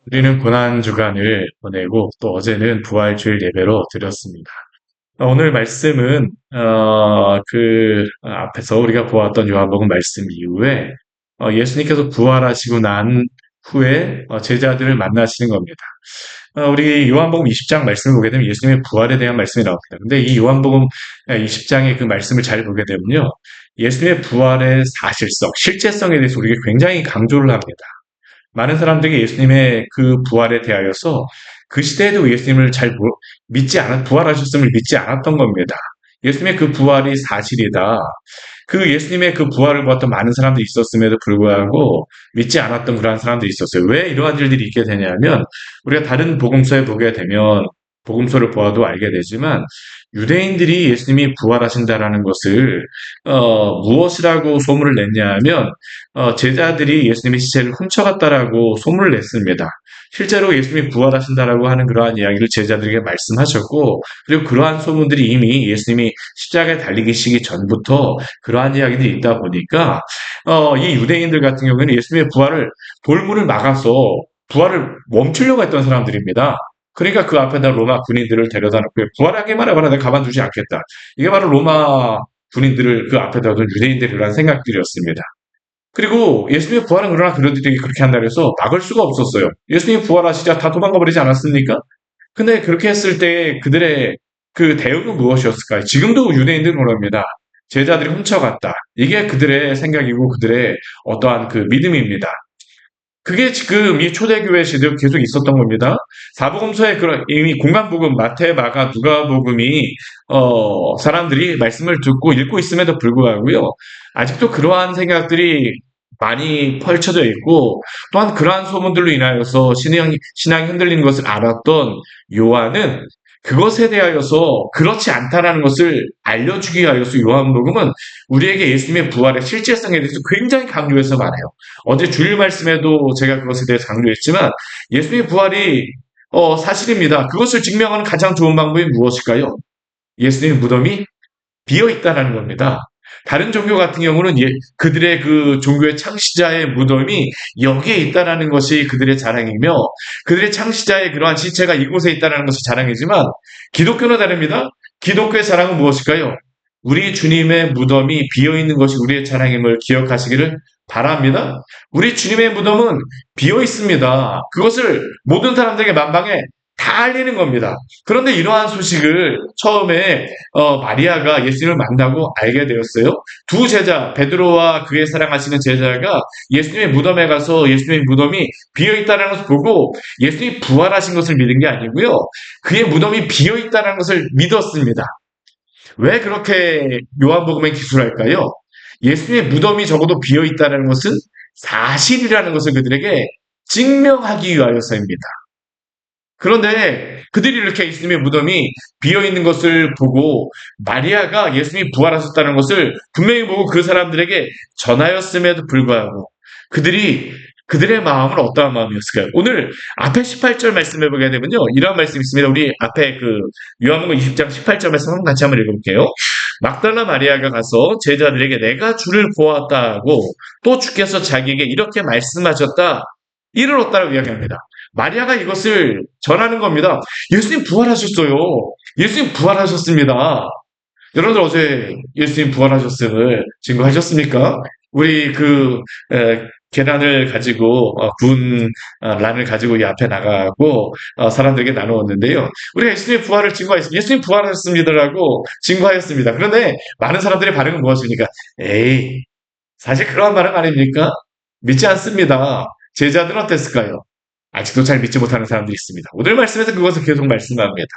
우리는 고난주간을 보내고 또 어제는 부활주일 예배로 드렸습니다. 오늘 말씀은 앞에서 우리가 보았던 요한복음 말씀 이후에 예수님께서 부활하시고 난 후에 제자들을 만나시는 겁니다. 우리 요한복음 20장 말씀을 보게 되면 예수님의 부활에 대한 말씀이 나옵니다. 근데 이 요한복음 20장의 그 말씀을 잘 보게 되면요. 예수님의 부활의 사실성, 실제성에 대해서 우리가 굉장히 강조를 합니다. 많은 사람들이 예수님의 그 부활에 대하여서 그 시대에도 예수님을 부활하셨음을 믿지 않았던 겁니다. 예수님의 그 부활이 사실이다. 그 예수님의 그 부활을 보았던 많은 사람들이 있었음에도 불구하고 믿지 않았던 그러한 사람들이 있었어요. 왜 이러한 일들이 있게 되냐면 우리가 다른 복음서에 보게 되면 복음서를 보아도 알게 되지만 유대인들이 예수님이 부활하신다라는 것을 무엇이라고 소문을 냈냐면 제자들이 예수님의 시체를 훔쳐갔다라고 소문을 냈습니다. 실제로 예수님이 부활하신다라고 하는 그러한 이야기를 제자들에게 말씀하셨고, 그리고 그러한 소문들이 이미 예수님이 십자가에 달리시기 전부터 그러한 이야기들이 있다 보니까, 이 유대인들 같은 경우에는 예수님의 돌문을 막아서 부활을 멈추려고 했던 사람들입니다. 그러니까 그 앞에다 로마 군인들을 데려다 놓고 부활하기만 해봐라 내가 가만두지 않겠다. 이게 바로 로마 군인들을 그 앞에다 둔 유대인들의 그런 생각들이었습니다. 그리고 예수님의 부활은 그러나 그들이 그렇게 한다고 해서 막을 수가 없었어요. 예수님이 부활하시자 다 도망가 버리지 않았습니까? 근데 그렇게 했을 때 그들의 그 대응은 무엇이었을까요? 지금도 유대인들은 그럽니다. 제자들이 훔쳐갔다. 이게 그들의 생각이고 그들의 어떠한 그 믿음입니다. 그게 지금 이 초대교회 시대에 계속 있었던 겁니다. 사복음서에 그런 이미 공간복음, 마태, 마가, 누가복음이 사람들이 말씀을 듣고 읽고 있음에도 불구하고요. 아직도 그러한 생각들이 많이 펼쳐져 있고 또한 그러한 소문들로 인하여서 신앙이 흔들리는 것을 알았던 요한은 그것에 대하여서 그렇지 않다라는 것을 알려주기 위하여서 요한복음은 우리에게 예수님의 부활의 실제성에 대해서 굉장히 강조해서 말해요. 어제 주일 말씀에도 제가 그것에 대해서 강조했지만 예수님의 부활이 사실입니다. 그것을 증명하는 가장 좋은 방법이 무엇일까요? 예수님의 무덤이 비어 있다는 겁니다. 다른 종교 같은 경우는 그들의 그 종교의 창시자의 무덤이 여기에 있다는 것이 그들의 자랑이며 그들의 창시자의 그러한 시체가 이곳에 있다는 것이 자랑이지만 기독교는 다릅니다. 기독교의 자랑은 무엇일까요? 우리 주님의 무덤이 비어 있는 것이 우리의 자랑임을 기억하시기를 바랍니다. 우리 주님의 무덤은 비어 있습니다. 그것을 모든 사람들에게 만방에 다 알리는 겁니다. 그런데 이러한 소식을 처음에 마리아가 예수님을 만나고 알게 되었어요. 두 제자, 베드로와 그의 사랑하시는 제자가 예수님의 무덤에 가서 예수님의 무덤이 비어있다는 것을 보고 예수님이 부활하신 것을 믿은 게 아니고요. 그의 무덤이 비어있다는 것을 믿었습니다. 왜 그렇게 요한복음에 기술할까요? 예수님의 무덤이 적어도 비어있다는 것은 사실이라는 것을 그들에게 증명하기 위하여서입니다. 그런데 그들이 이렇게 예수님의 무덤이 비어있는 것을 보고 마리아가 예수님이 부활하셨다는 것을 분명히 보고 그 사람들에게 전하였음에도 불구하고 그들의 마음은 어떠한 마음이었을까요? 오늘 앞에 18절 말씀해 보게 되면요. 이런 말씀이 있습니다. 우리 앞에 그 요한복음 20장 18절 말씀 한번 같이 한번 읽어볼게요. 막달라 마리아가 가서 제자들에게 내가 주를 보았다고 또 주께서 자기에게 이렇게 말씀하셨다. 이를 얻다라고 이야기합니다. 마리아가 이것을 전하는 겁니다. 예수님 부활하셨어요. 예수님 부활하셨습니다. 여러분들 어제 예수님 부활하셨음을 증거하셨습니까? 우리 계란을 가지고 구운 란을 가지고 이 앞에 나가고 사람들에게 나누었는데요. 우리가 예수님의 부활을 증거했습니다. 예수님 부활하셨습니다라고 증거하였습니다. 그런데 많은 사람들의 반응은 무엇입니까? 에이, 사실 그러한 반응 아닙니까? 믿지 않습니다. 제자들은 어땠을까요? 아직도 잘 믿지 못하는 사람들이 있습니다. 오늘 말씀에서 그것을 계속 말씀합니다.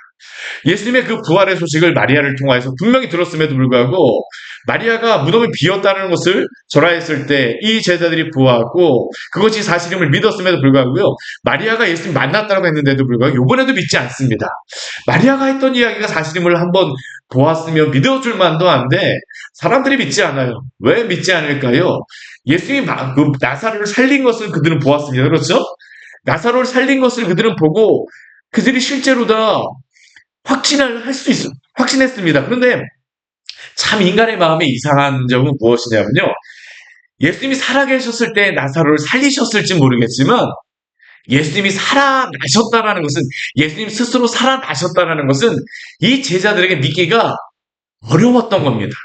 예수님의 그 부활의 소식을 마리아를 통하여서 분명히 들었음에도 불구하고 마리아가 무덤이 비었다는 것을 전하였을 때 이 제자들이 보았고 그것이 사실임을 믿었음에도 불구하고요. 마리아가 예수님 만났다고 했는데도 불구하고 이번에도 믿지 않습니다. 마리아가 했던 이야기가 사실임을 한번 보았으면 믿어줄 만도 한데 사람들이 믿지 않아요. 왜 믿지 않을까요? 예수님이 그 나사로를 살린 것을 그들은 보았습니다. 그렇죠? 나사로를 살린 것을 그들은 보고 그들이 실제로 다 확신했습니다. 그런데 참 인간의 마음에 이상한 점은 무엇이냐면요. 예수님이 살아계셨을 때 나사로를 살리셨을지 모르겠지만 예수님이 살아나셨다라는 것은, 예수님 스스로 살아나셨다라는 것은 이 제자들에게 믿기가 어려웠던 겁니다.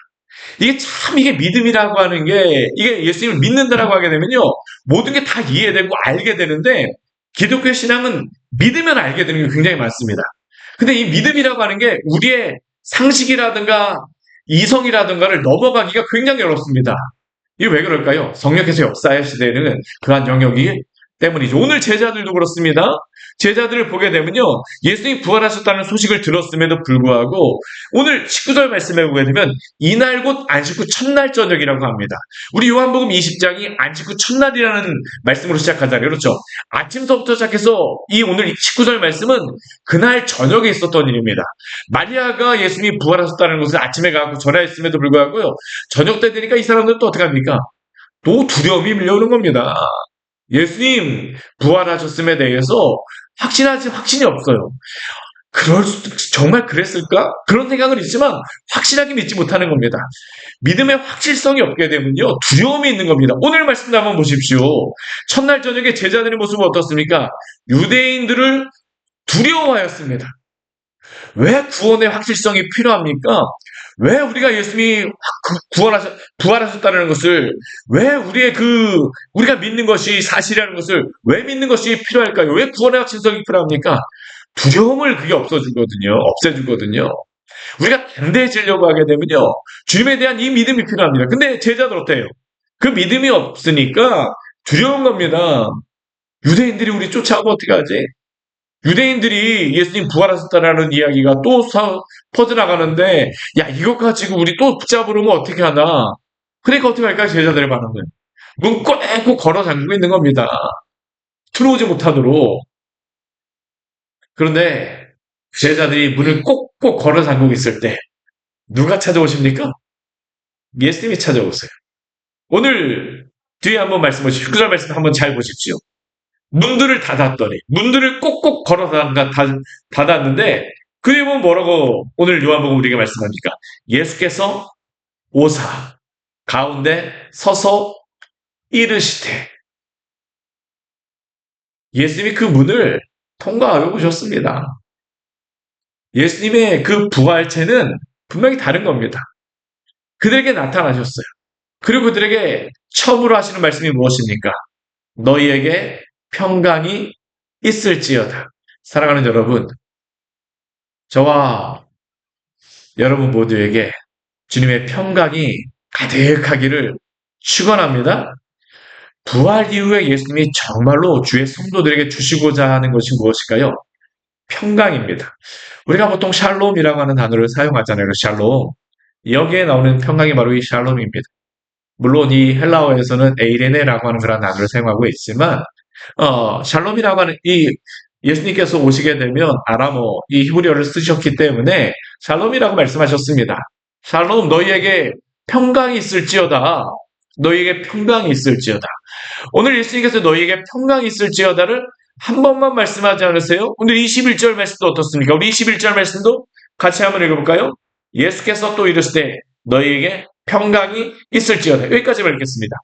이게 믿음이라고 하는 게, 이게 예수님을 믿는다라고 하게 되면요, 모든 게 다 이해되고 알게 되는데, 기독교 신앙은 믿으면 알게 되는 게 굉장히 많습니다. 근데 이 믿음이라고 하는 게 우리의 상식이라든가 이성이라든가를 넘어가기가 굉장히 어렵습니다. 이게 왜 그럴까요? 성령께서 역사의 시대에는 그러한 영역이 때문이죠. 오늘 제자들도 그렇습니다. 제자들을 보게 되면요, 예수님이 부활하셨다는 소식을 들었음에도 불구하고 오늘 19절 말씀에 보게 되면 이날 곧 안식 후 첫날 저녁이라고 합니다. 우리 요한복음 20장이 안식 후 첫날이라는 말씀으로 시작하잖아요. 그렇죠? 아침서부터 시작해서 이 오늘 19절 말씀은 그날 저녁에 있었던 일입니다. 마리아가 예수님이 부활하셨다는 것을 아침에 가고 전화했음에도 불구하고요, 저녁 때 되니까 이 사람들은 또 어떻게 합니까? 또 두려움이 밀려오는 겁니다. 예수님 부활하셨음에 대해서 확신이 없어요. 정말 그랬을까? 그런 생각은 있지만 확실하게 믿지 못하는 겁니다. 믿음의 확실성이 없게 되면요, 두려움이 있는 겁니다. 오늘 말씀도 한번 보십시오. 첫날 저녁에 제자들의 모습은 어떻습니까? 유대인들을 두려워하였습니다. 왜 구원의 확실성이 필요합니까? 왜 우리가 예수님이 부활하셨다는 것을, 왜 우리가 믿는 것이 사실이라는 것을 왜 믿는 것이 필요할까요? 왜 구원의 확실성이 필요합니까? 두려움을 그게 없애주거든요. 우리가 담대해지려고 하게 되면요, 주님에 대한 이 믿음이 필요합니다. 근데 제자들 어때요? 그 믿음이 없으니까 두려운 겁니다. 유대인들이 우리 쫓아오면 어떻게 하지? 유대인들이 예수님 부활하셨다라는 이야기가 또 퍼져나가는데, 야, 이것 가지고 우리 또 붙잡으려면 어떻게 하나? 그러니까 어떻게 할까요? 제자들의 반응은. 문 꼭 걸어 잠그고 있는 겁니다. 들어오지 못하도록. 그런데 제자들이 문을 꼭꼭 걸어 잠그고 있을 때 누가 찾아오십니까? 예수님이 찾아오세요. 오늘 뒤에 한번 말씀 보십시오. 19절 말씀 한번 잘 보십시오. 문들을 닫았더니, 문들을 꼭꼭 걸어 닫았는데, 그에 보면 뭐라고 오늘 요한복음 우리에게 말씀합니까? 예수께서 오사 가운데 서서 이르시되, 예수님이 그 문을 통과하여 오셨습니다. 예수님의 그 부활체는 분명히 다른 겁니다. 그들에게 나타나셨어요. 그리고 그들에게 처음으로 하시는 말씀이 무엇입니까? 너희에게 평강이 있을지어다. 사랑하는 여러분, 저와 여러분 모두에게 주님의 평강이 가득하기를 축원합니다. 부활 이후에 예수님이 정말로 주의 성도들에게 주시고자 하는 것이 무엇일까요? 평강입니다. 우리가 보통 샬롬이라고 하는 단어를 사용하잖아요. 샬롬. 여기에 나오는 평강이 바로 이 샬롬입니다. 물론 이 헬라어에서는 에이레네라고 하는 그런 단어를 사용하고 있지만, 샬롬이라고 하는 예수님께서 오시게 되면 아람어, 이 히브리어를 쓰셨기 때문에 샬롬이라고 말씀하셨습니다. 샬롬, 너희에게 평강이 있을지어다. 너희에게 평강이 있을지어다. 오늘 예수님께서 너희에게 평강이 있을지어다를 한 번만 말씀하지 않으세요? 오늘 21절 말씀도 어떻습니까? 우리 21절 말씀도 같이 한번 읽어볼까요? 예수께서 또 이르시되 너희에게 평강이 있을지어다. 여기까지만 읽겠습니다.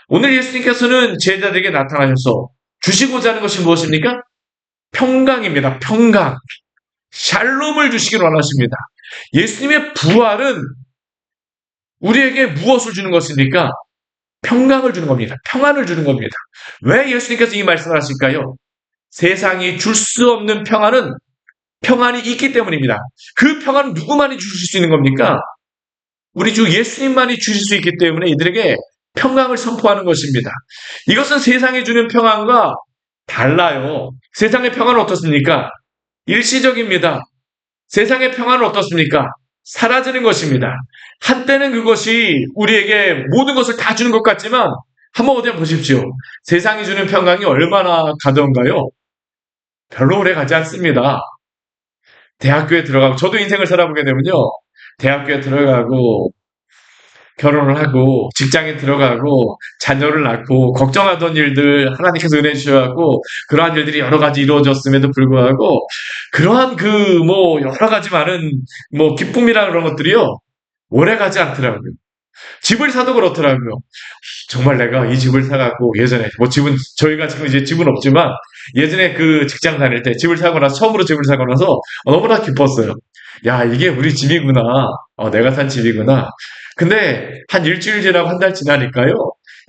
오늘 예수님께서는 제자들에게 나타나셔서 주시고자 하는 것이 무엇입니까? 평강입니다. 평강. 샬롬을 주시길 원하십니다. 예수님의 부활은 우리에게 무엇을 주는 것입니까? 평강을 주는 겁니다. 평안을 주는 겁니다. 왜 예수님께서 이 말씀을 하실까요? 세상이 줄 수 없는 평안이 있기 때문입니다. 그 평안은 누구만이 주실 수 있는 겁니까? 우리 주 예수님만이 주실 수 있기 때문에 이들에게 평강을 선포하는 것입니다. 이것은 세상이 주는 평안과 달라요. 세상의 평안은 어떻습니까? 일시적입니다. 세상의 평안은 어떻습니까? 사라지는 것입니다. 한때는 그것이 우리에게 모든 것을 다 주는 것 같지만 한번 어디 보십시오. 세상이 주는 평강이 얼마나 가던가요? 별로 오래 가지 않습니다. 대학교에 들어가고, 저도 인생을 살아보게 되면요, 대학교에 들어가고 결혼을 하고 직장에 들어가고 자녀를 낳고 걱정하던 일들 하나님께서 은혜 주셔갖고 그러한 일들이 여러 가지 이루어졌음에도 불구하고 그러한 여러 가지 많은 기쁨이나 그런 것들이요, 오래 가지 않더라고요. 집을 사도 그렇더라고요. 정말 내가 이 집을 사갖고 예전에 뭐 집은 저희가 지금 이제 집은 없지만 예전에 그 직장 다닐 때 집을 사고 나서 처음으로 집을 사고 나서 너무나 기뻤어요. 야, 이게 우리 집이구나. 내가 산 집이구나. 근데 한 일주일 지나고 한 달 지나니까요.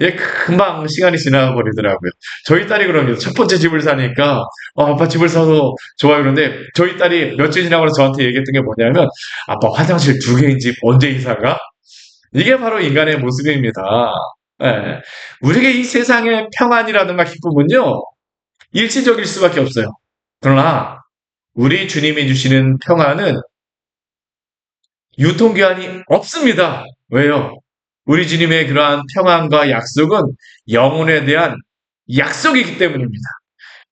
예, 금방 시간이 지나가 버리더라고요. 저희 딸이 그럽니다. 첫 번째 집을 사니까 아빠 집을 사서 좋아요. 그런데 저희 딸이 며칠 지나고 나서 저한테 얘기했던 게 뭐냐면 아빠 화장실 두 개인 집 언제 이사가? 이게 바로 인간의 모습입니다. 예. 우리에게 이 세상의 평안이라든가 기쁨은요, 일시적일 수밖에 없어요. 그러나, 우리 주님이 주시는 평안은 유통기한이 없습니다. 왜요? 우리 주님의 그러한 평안과 약속은 영혼에 대한 약속이기 때문입니다.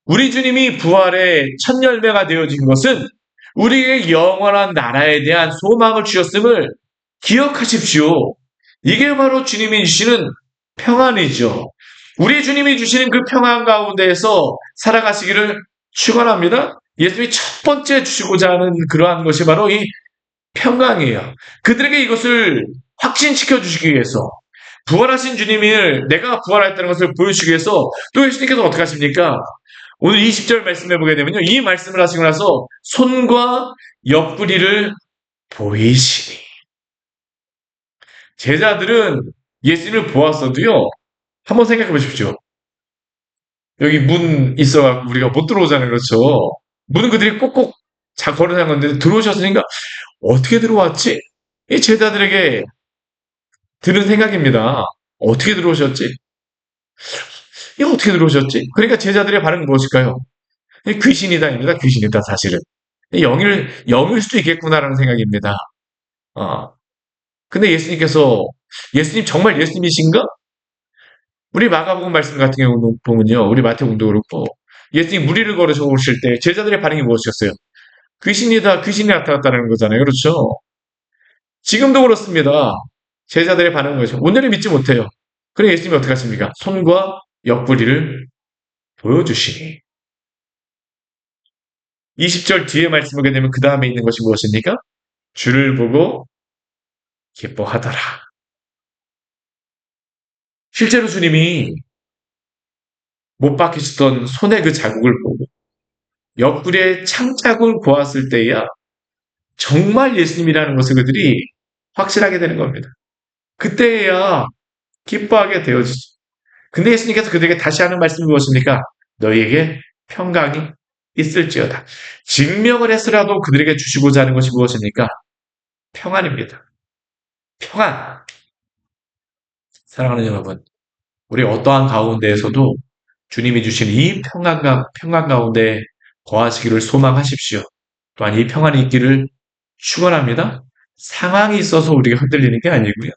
우리 주님이 부활의 첫 열매가 되어진 것은 우리에게 영원한 나라에 대한 소망을 주셨음을 기억하십시오. 이게 바로 주님이 주시는 평안이죠. 우리 주님이 주시는 그 평안 가운데에서 살아가시기를 축원합니다. 예수님이 첫 번째 주시고자 하는 그러한 것이 바로 이 평강이에요. 그들에게 이것을 확신시켜 주시기 위해서 부활하신 주님을 내가 부활했다는 것을 보여주기 위해서 또 예수님께서 어떻게 하십니까? 오늘 20절 말씀해 보게 되면요. 이 말씀을 하시고 나서 손과 옆구리를 보이시니. 제자들은 예수님을 보았어도요. 한번 생각해 보십시오. 여기 문 있어갖고 우리가 못 들어오잖아요. 그렇죠? 문은 그들이 꼭꼭 걸어놓은 건데 들어오셨으니까 어떻게 들어왔지? 이 제자들에게 드는 생각입니다. 어떻게 들어오셨지? 이게 어떻게 들어오셨지? 그러니까 제자들의 반응은 무엇일까요? 귀신이다입니다. 귀신이다, 사실은. 영일 수도 있겠구나라는 생각입니다. 아, 근데 예수님 정말 예수님이신가? 우리 마가복음 말씀 같은 경우 보면요. 우리 마태복음도 그렇고, 예수님 무리를 걸으셔 오실 때 제자들의 반응이 무엇이었어요? 귀신이다, 귀신이 나타났다는 거잖아요. 그렇죠? 지금도 그렇습니다. 제자들의 반응은 뭐죠? 오늘을 믿지 못해요. 그래 예수님이 어떻게 하십니까? 손과 옆구리를 보여주시니. 20절 뒤에 말씀 보게 되면 그 다음에 있는 것이 무엇입니까? 주를 보고 기뻐하더라. 실제로 주님이 못 박히셨던 손의 그 자국을 보고 옆구리에 창자국을 보았을 때야 정말 예수님이라는 것을 그들이 확실하게 되는 겁니다. 그때야 기뻐하게 되어지죠. 근데 예수님께서 그들에게 다시 하는 말씀이 무엇입니까? 너희에게 평강이 있을지어다. 증명을 해서라도 그들에게 주시고자 하는 것이 무엇입니까? 평안입니다. 평안. 사랑하는 여러분, 우리 어떠한 가운데에서도 주님이 주신 이 평안 가운데 거하시기를 소망하십시오. 또한 이 평안이 있기를 축원합니다. 상황이 있어서 우리가 흔들리는 게 아니고요.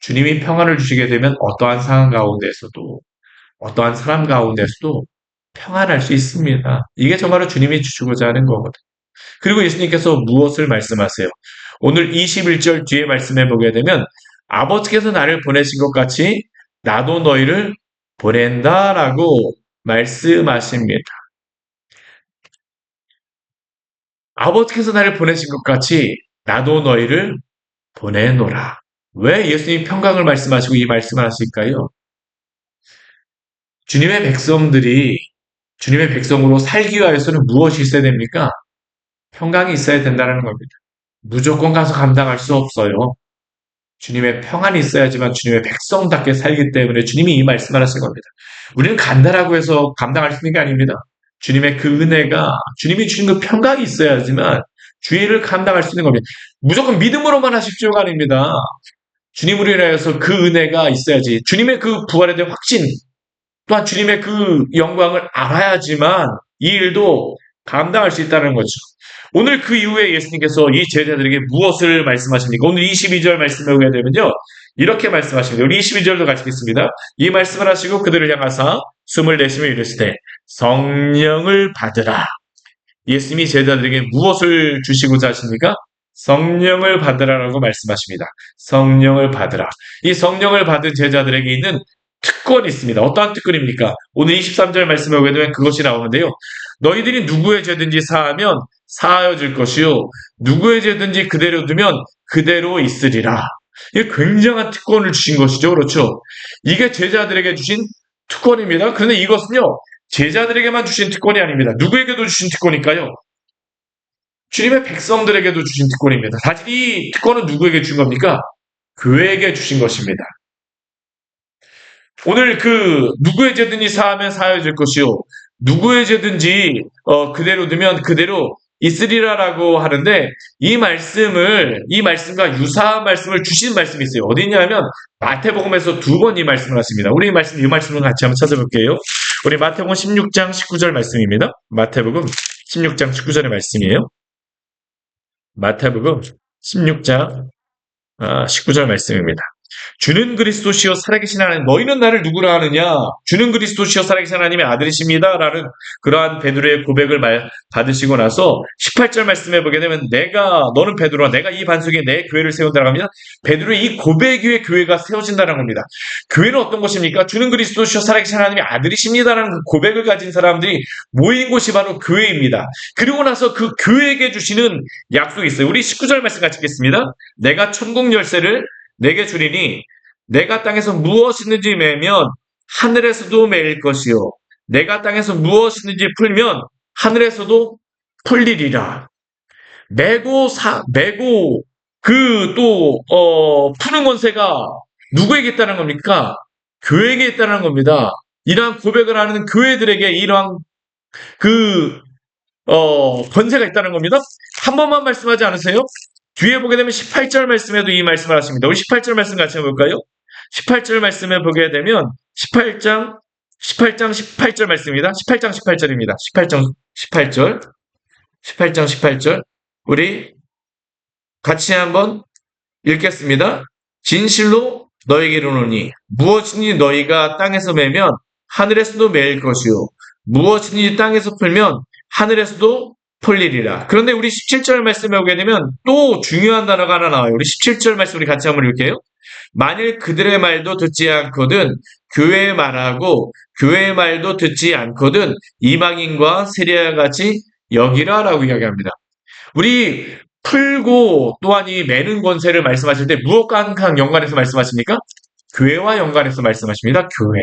주님이 평안을 주시게 되면 어떠한 상황 가운데에서도 어떠한 사람 가운데서도 평안할 수 있습니다. 이게 정말로 주님이 주시고자 하는 거거든요. 그리고 예수님께서 무엇을 말씀하세요? 오늘 21절 뒤에 말씀해 보게 되면 아버지께서 나를 보내신 것 같이 나도 너희를 보낸다라고 말씀하십니다. 아버지께서 나를 보내신 것 같이 나도 너희를 보내노라. 왜 예수님이 평강을 말씀하시고 이 말씀을 하실까요? 주님의 백성들이 주님의 백성으로 살기 위해서는 무엇이 있어야 됩니까? 평강이 있어야 된다는 겁니다. 무조건 가서 감당할 수 없어요. 주님의 평안이 있어야지만 주님의 백성답게 살기 때문에 주님이 이 말씀을 하신 겁니다. 우리는 간다라고 해서 감당할 수 있는 게 아닙니다. 주님의 그 은혜가, 주님이 주신 그 평강이 있어야지만 주의를 감당할 수 있는 겁니다. 무조건 믿음으로만 하십시오가 아닙니다. 주님으로 인하여서 그 은혜가 있어야지. 주님의 그 부활에 대한 확신, 또한 주님의 그 영광을 알아야지만 이 일도 감당할 수 있다는 거죠. 오늘 그 이후에 예수님께서 이 제자들에게 무엇을 말씀하십니까? 오늘 22절 말씀을 보게 되면요. 이렇게 말씀하십니다. 우리 22절도 같이 읽습니다. 이 말씀을 하시고 그들을 향하사 숨을 내쉬며 이르시되 성령을 받으라. 예수님이 제자들에게 무엇을 주시고자 하십니까? 성령을 받으라라고 말씀하십니다. 성령을 받으라. 이 성령을 받은 제자들에게 있는 특권이 있습니다. 어떠한 특권입니까? 오늘 23절 말씀에 보게 되면 그것이 나오는데요. 너희들이 누구의 죄든지 사하면 사하여질 것이요 누구의 죄든지 그대로 두면 그대로 있으리라. 이게 굉장한 특권을 주신 것이죠. 그렇죠? 이게 제자들에게 주신 특권입니다. 그런데 이것은요, 제자들에게만 주신 특권이 아닙니다. 누구에게도 주신 특권일까요? 주님의 백성들에게도 주신 특권입니다. 사실 이 특권은 누구에게 준 겁니까? 교회에게 주신 것입니다. 오늘 누구의 죄든지 사하면 사하여질 것이요 누구의 죄든지 그대로 두면 그대로 있으리라라고 하는데 이 말씀과 유사한 말씀을 주신 말씀이 있어요. 어디 있냐면 마태복음에서 두 번 이 말씀을 하십니다. 우리 이 말씀을 같이 한번 찾아볼게요. 우리 마태복음 16장 19절 말씀입니다. 마태복음 16장 19절의 말씀이에요. 마태복음 16장 19절 말씀입니다. 주는 그리스도시요 살아계신 하나님, 너희는 나를 누구라 하느냐? 주는 그리스도시요 살아계신 하나님의 아들이십니다. 라는 그러한 베드로의 고백을 받으시고 나서 18절 말씀에 보게 되면 너는 베드로와 내가 이 반석에 내 교회를 세운다라고 합니다. 베드로의 이 고백 위에 교회가 세워진다는 겁니다. 교회는 어떤 것입니까? 주는 그리스도시요 살아계신 하나님의 아들이십니다라는 그 고백을 가진 사람들이 모인 곳이 바로 교회입니다. 그리고 나서 그 교회에게 주시는 약속이 있어요. 우리 19절 말씀 같이 읽겠습니다. 내가 천국 열쇠를 내게 주리니 내가 땅에서 무엇이든지 매면 하늘에서도 매일 것이요 내가 땅에서 무엇이든지 풀면 하늘에서도 풀리리라. 매고 푸는 권세가 누구에게 있다는 겁니까? 교회에게 있다는 겁니다. 이러한 고백을 하는 교회들에게 이러한 권세가 있다는 겁니다. 한 번만 말씀하지 않으세요? 뒤에 보게 되면 18절 말씀에도 이 말씀을 하십니다. 우리 18절 말씀 같이 해볼까요? 18절 말씀에 보게 되면 18장 18절 말씀입니다. 18장 18절입니다. 18장 18절 우리 같이 한번 읽겠습니다. 진실로 너에게 이르노니 무엇이든지 너희가 땅에서 매면 하늘에서도 매일 것이요 무엇이든지 땅에서 풀면 하늘에서도 풀리리라. 그런데 우리 17절 말씀에 오게 되면 또 중요한 단어가 하나 나와요. 우리 17절 말씀 우리 같이 한번 읽을게요. 만일 그들의 말도 듣지 않거든 교회의 말하고 교회의 말도 듣지 않거든 이방인과 세리와 같이 여기라라고 이야기합니다. 우리 풀고 또한 이 매는 권세를 말씀하실 때 무엇과 항상 연관해서 말씀하십니까? 교회와 연관해서 말씀하십니다. 교회.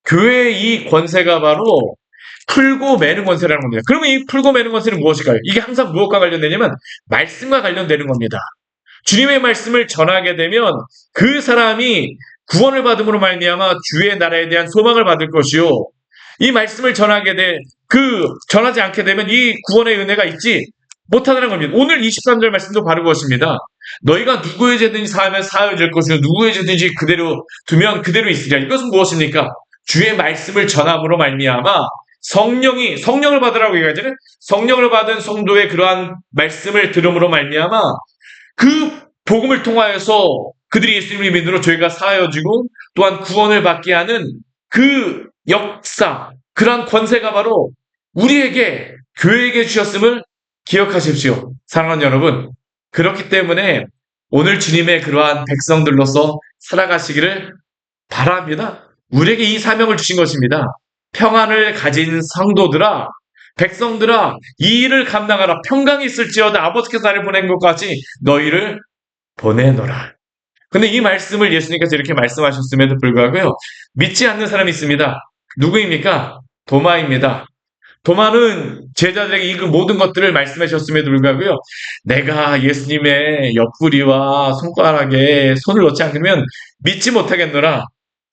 교회의 이 권세가 바로 풀고 매는 권세라는 겁니다. 그러면 이 풀고 매는 권세는 무엇일까요? 이게 항상 무엇과 관련되냐면 말씀과 관련되는 겁니다. 주님의 말씀을 전하게 되면 그 사람이 구원을 받음으로 말미암아 주의 나라에 대한 소망을 받을 것이요. 이 말씀을 전하지 않게 되면 이 구원의 은혜가 있지 못하다는 겁니다. 오늘 23절 말씀도 바로 그것입니다. 너희가 누구의 죄든지 사하면 사하여질 것이요 누구의 죄든지 그대로 두면 그대로 있으리라. 이것은 무엇입니까? 주의 말씀을 전함으로 말미암아 성령을 받으라고 얘기하잖아요. 성령을 받은 성도의 그러한 말씀을 들음으로 말미암아 그 복음을 통하여서 그들이 예수님을 믿음으로 죄가 사하여지고 또한 구원을 받게 하는 그 역사, 그러한 권세가 바로 우리에게 교회에게 주셨음을 기억하십시오. 사랑하는 여러분, 그렇기 때문에 오늘 주님의 그러한 백성들로서 살아가시기를 바랍니다. 우리에게 이 사명을 주신 것입니다. 평안을 가진 성도들아, 백성들아, 이 일을 감당하라. 평강이 있을지어다 아버지께서 나를 보낸 것 같이 너희를 보내노라. 근데 이 말씀을 예수님께서 이렇게 말씀하셨음에도 불구하고요, 믿지 않는 사람이 있습니다. 누구입니까? 도마입니다. 도마는 제자들에게 이 모든 것들을 말씀해 주셨음에도 불구하고요, 내가 예수님의 옆구리와 손가락에 손을 넣지 않으면 믿지 못하겠노라.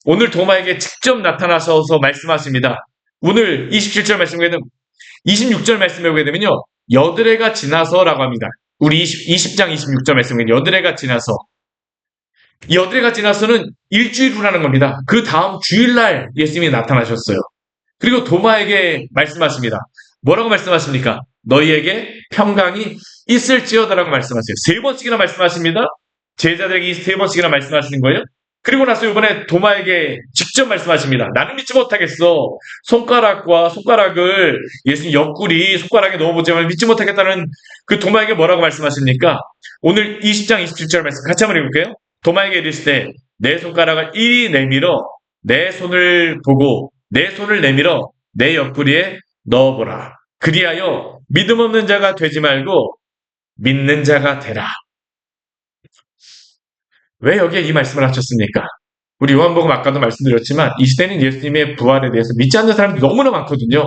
오늘 도마에게 직접 나타나셔서 말씀하십니다. 오늘 27절 말씀에 되면 26절 말씀에 보게 되면요, 여드레가 지나서라고 합니다. 우리 20장 26절 말씀에 여드레가 지나서는 일주일 후라는 겁니다. 그 다음 주일날 예수님이 나타나셨어요. 그리고 도마에게 말씀하십니다. 뭐라고 말씀하십니까? 너희에게 평강이 있을지어다라고 말씀하세요. 3번씩이나 말씀하십니다. 제자들에게 3번씩이나 말씀하시는 거예요. 그리고 나서 이번에 도마에게 직접 말씀하십니다. 나는 믿지 못하겠어. 손가락을 예수님 옆구리 손가락에 넣어보지만 믿지 못하겠다는 그 도마에게 뭐라고 말씀하십니까? 오늘 20장 27절 말씀 같이 한번 읽을게요. 도마에게 이르시되 내 손가락을 이리 내밀어 내 손을 보고 내 손을 내밀어 내 옆구리에 넣어보라. 그리하여 믿음 없는 자가 되지 말고 믿는 자가 되라. 왜 여기에 이 말씀을 하셨습니까? 우리 요한복음 아까도 말씀드렸지만 이 시대는 예수님의 부활에 대해서 믿지 않는 사람들이 너무나 많거든요.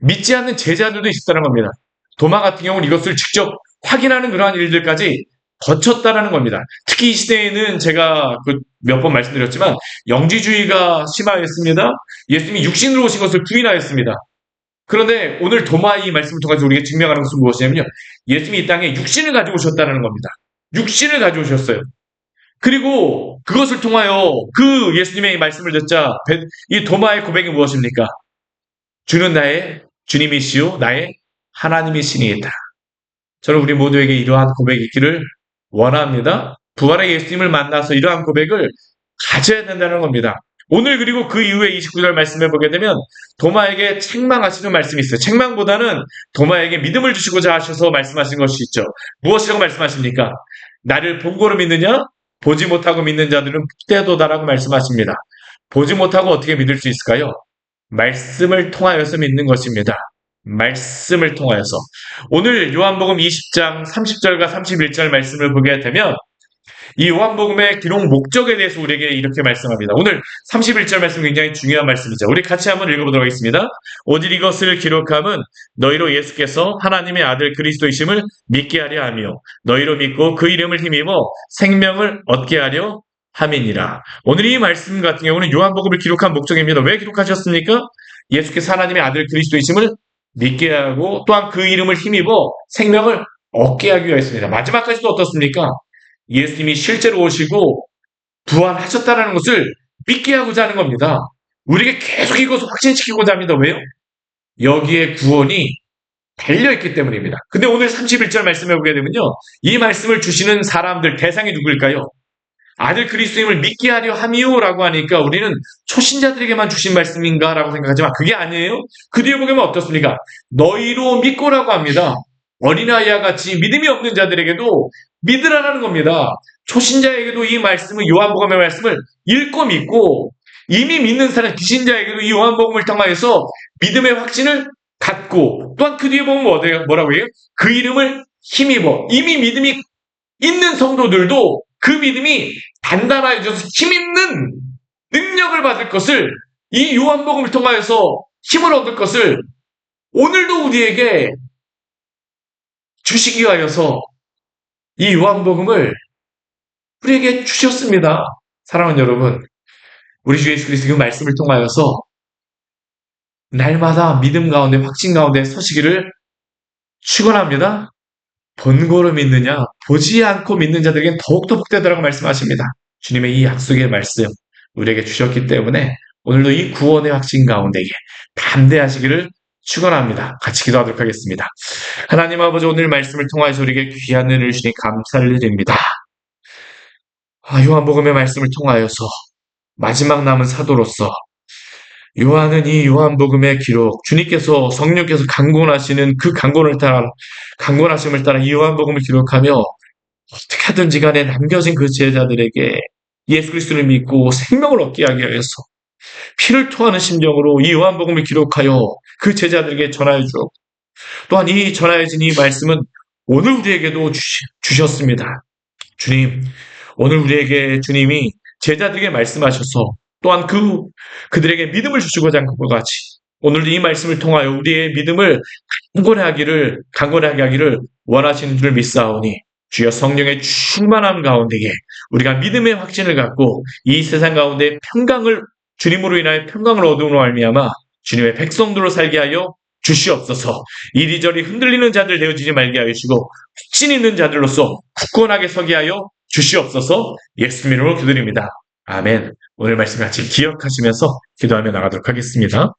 믿지 않는 제자들도 있었다는 겁니다. 도마 같은 경우는 이것을 직접 확인하는 그러한 일들까지 거쳤다라는 겁니다. 특히 이 시대에는 제가 몇 번 말씀드렸지만 영지주의가 심하였습니다. 예수님이 육신으로 오신 것을 부인하였습니다. 그런데 오늘 도마의 말씀을 통해서 우리에게 증명하는 것은 무엇이냐면요. 예수님이 이 땅에 육신을 가지고 오셨다는 겁니다. 육신을 가져오셨어요. 그리고 그것을 통하여 그 예수님의 말씀을 듣자 이 도마의 고백이 무엇입니까? 주는 나의 주님이시요 나의 하나님이시니이다. 저는 우리 모두에게 이러한 고백이 있기를 원합니다. 부활의 예수님을 만나서 이러한 고백을 가져야 된다는 겁니다. 오늘 그리고 그 이후에 29절 말씀을 보게 되면 도마에게 책망하시는 말씀이 있어요. 책망보다는 도마에게 믿음을 주시고자 하셔서 말씀하신 것이 있죠. 무엇이라고 말씀하십니까? 나를 본고로 믿느냐? 보지 못하고 믿는 자들은 복되도다라고 말씀하십니다. 보지 못하고 어떻게 믿을 수 있을까요? 말씀을 통하여서 믿는 것입니다. 말씀을 통하여서. 오늘 요한복음 20장 30절과 31절 말씀을 보게 되면 이 요한복음의 기록 목적에 대해서 우리에게 이렇게 말씀합니다. 오늘 31절 말씀 굉장히 중요한 말씀이죠. 우리 같이 한번 읽어보도록 하겠습니다. 오직 이것을 기록함은 너희로 예수께서 하나님의 아들 그리스도이심을 믿게 하려 하며 너희로 믿고 그 이름을 힘입어 생명을 얻게 하려 함이니라. 오늘 이 말씀 같은 경우는 요한복음을 기록한 목적입니다. 왜 기록하셨습니까? 예수께서 하나님의 아들 그리스도이심을 믿게 하고 또한 그 이름을 힘입어 생명을 얻게 하기 위하였습니다. 마지막까지도 어떻습니까? 예수님이 실제로 오시고 부활하셨다는 것을 믿게 하고자 하는 겁니다. 우리에게 계속 이것을 확신시키고자 합니다. 왜요? 여기에 구원이 달려있기 때문입니다. 근데 오늘 31절 말씀해 보게 되면요. 이 말씀을 주시는 사람들 대상이 누구일까요? 아들 그리스도임을 믿게 하려 함이요라고 하니까 우리는 초신자들에게만 주신 말씀인가 라고 생각하지만 그게 아니에요. 그 뒤에 보면 어떻습니까? 너희로 믿고라고 합니다. 어린아이와 같이 믿음이 없는 자들에게도 믿으라는 겁니다. 초신자에게도 이 말씀을 요한복음의 말씀을 읽고 믿고 이미 믿는 사람 기신자에게도 이 요한복음을 통하여서 믿음의 확신을 갖고 또한 그 뒤에 보면 뭐라고 해요? 그 이름을 힘입어 이미 믿음이 있는 성도들도 그 믿음이 단단해져서 힘있는 능력을 받을 것을 이 요한복음을 통하여서 힘을 얻을 것을 오늘도 우리에게 주시기 위하여서 이 요한복음을 우리에게 주셨습니다. 사랑하는 여러분, 우리 주 예수 그리스도의 말씀을 통하여서 날마다 믿음 가운데 확신 가운데 서시기를 축원합니다. 본고로 믿느냐 보지 않고 믿는 자들에게는 더욱더 복되다라고 말씀하십니다. 주님의 이 약속의 말씀 우리에게 주셨기 때문에 오늘도 이 구원의 확신 가운데 담대하시기를 축원합니다. 같이 기도하도록 하겠습니다. 하나님 아버지 오늘 말씀을 통하여서 우리에게 귀한 은혜를 주시니 감사를 드립니다. 요한복음의 말씀을 통하여서 마지막 남은 사도로서 요한은 이 요한복음의 기록, 주님께서 성령께서 강권하시는 그 강권하심을 따라 이 요한복음을 기록하며 어떻게 하든지 간에 남겨진 그 제자들에게 예수 그리스도를 믿고 생명을 얻게 하기 위해서 피를 토하는 심정으로 이 요한복음을 기록하여 그 제자들에게 전하여 주었고 또한 이 전하여진 이 말씀은 오늘 우리에게도 주셨습니다. 주님, 오늘 우리에게 주님이 제자들에게 말씀하셔서 또한 그들에게 믿음을 주시고자 한 것과 같이 오늘도 이 말씀을 통하여 우리의 믿음을 강건하게 하기를 원하시는 줄 믿사오니 주여 성령의 충만함 가운데에 우리가 믿음의 확신을 갖고 이 세상 가운데 주님으로 인하여 평강을 얻음으로 말미암아 주님의 백성들로 살게 하여 주시옵소서. 이리저리 흔들리는 자들 되어지지 말게 하여 주시고 확신 있는 자들로서 굳건하게 서게 하여 주시옵소서. 예수님 이름으로 기도드립니다. 아멘. 오늘 말씀 같이 기억하시면서 기도하며 나가도록 하겠습니다.